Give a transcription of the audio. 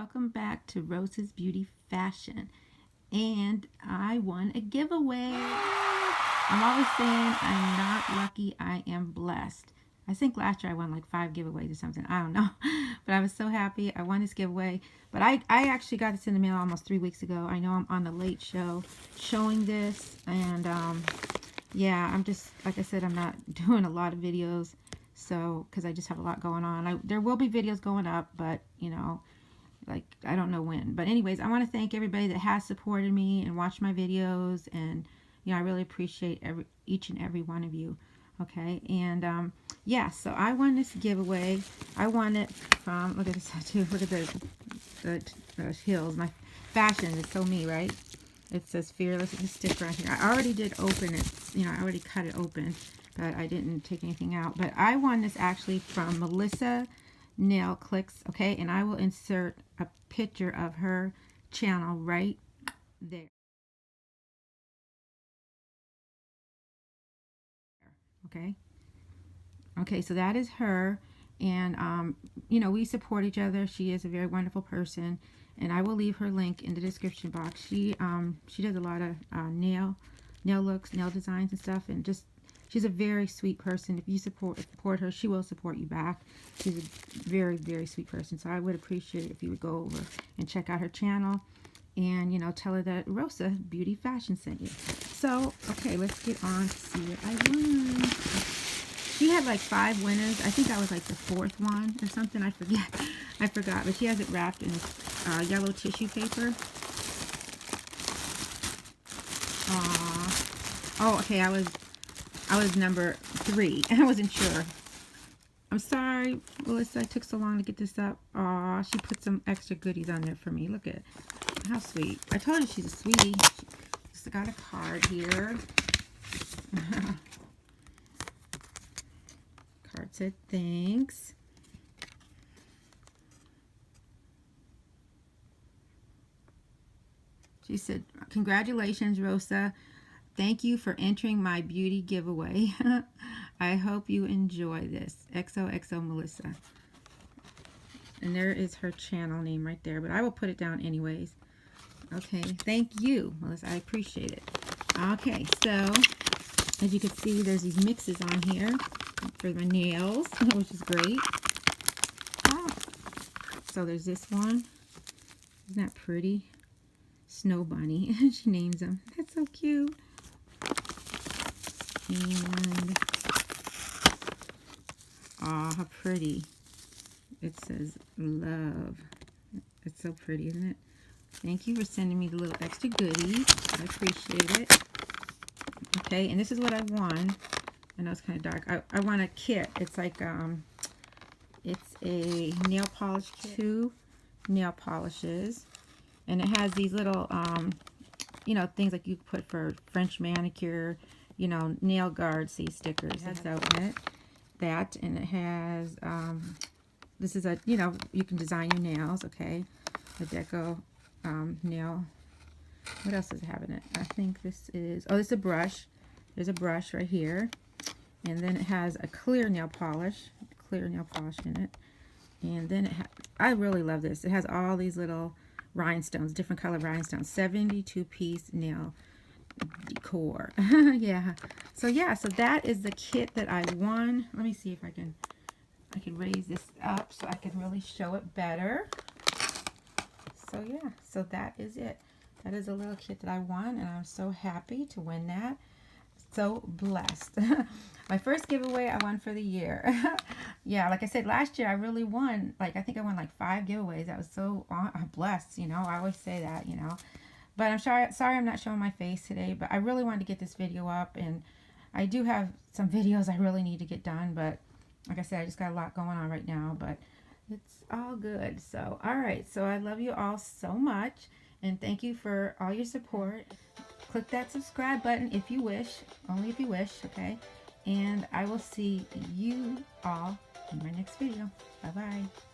welcome back to Rosa's Beauty Fashion. And I won a giveaway. I'm always saying I'm not lucky, I am blessed. I think last year I won like 5 giveaways or something. I don't know. But I was so happy. I won this giveaway. But I actually got this in the mail almost 3 weeks ago. I know I'm on the late show showing this. And yeah, I'm just, like I said, I'm not doing a lot of videos. So, because I just have a lot going on. There will be videos going up, but, you know, like, I don't know when. But anyways, I want to thank everybody that has supported me and watched my videos. And, you know, I really appreciate each and every one of you. Okay, and, yeah, so I won this giveaway. I won it from, look at this tattoo. Look at the heels. My fashion is so me, right? It says fearless. It's a sticker on here. I already did open it. You know, I already cut it open, but I didn't take anything out. But I won this actually from Melissa Nail Clicks, okay? And I will insert a picture of her channel right there. Okay? Okay, so that is her. And, you know, we support each other. She is a very wonderful person. And I will leave her link in the description box. She does a lot of nail looks, nail designs and stuff. And just, she's a very sweet person. If you support her, she will support you back. She's a very, very sweet person. So I would appreciate it if you would go over and check out her channel. And, you know, tell her that Rosa Beauty Fashion sent you. So, okay, let's get on to see what I won. She had like 5 winners. I think I was like the 4th one or something. I forgot. But she has it wrapped in yellow tissue paper. Oh, okay. I was number 3. I wasn't sure. I'm sorry, Melissa. It took so long to get this up. Aw, she put some extra goodies on there for me. Look at how sweet. I told her she's a sweetie. She just got a card here. Card said thanks. She said, congratulations, Rosa. Thank you for entering my beauty giveaway. I hope you enjoy this. XOXO Melissa. And there is her channel name right there, but I will put it down anyways. Okay, thank you, Melissa. I appreciate it. Okay, so as you can see, there's these mixes on here for the nails, which is great. Oh. So there's this one. Isn't that pretty? Snow Bunny. She names them. That's so cute. And oh, how pretty. It says love. It's so pretty, isn't it? Thank you for sending me the little extra goodies. I appreciate it. Okay, and this is what I won. I know it's kind of dark. I won a kit. It's like, it's a nail polish kit. 2 nail polishes. And it has these little, you know, things like you put for French manicure, you know, nail guards, these stickers. It has out in it. That, and it has, this is a, you know, you can design your nails, okay? The deco nail. What else does it have in it? I think this is, oh, this is a brush. There's a brush right here. And then it has a clear nail polish in it. And then I really love this. It has all these little rhinestones, different color rhinestones. 72-piece nail decor. Yeah. So yeah, so that is the kit that I won. Let me see if I can raise this up so I can really show it better. So yeah, so that is it. That is a little kit that I won, and I'm so happy to win that. So blessed. My first giveaway I won for the year. Yeah, like I said, last year I really won. Like, I think I won like 5 giveaways. I was so blessed, you know. I always say that, you know. But I'm sorry I'm not showing my face today. But I really wanted to get this video up. And I do have some videos I really need to get done. But like I said, I just got a lot going on right now. But it's all good. So, all right. So, I love you all so much. And thank you for all your support. Click that subscribe button if you wish. Only if you wish, okay? And I will see you all in my next video. Bye-bye.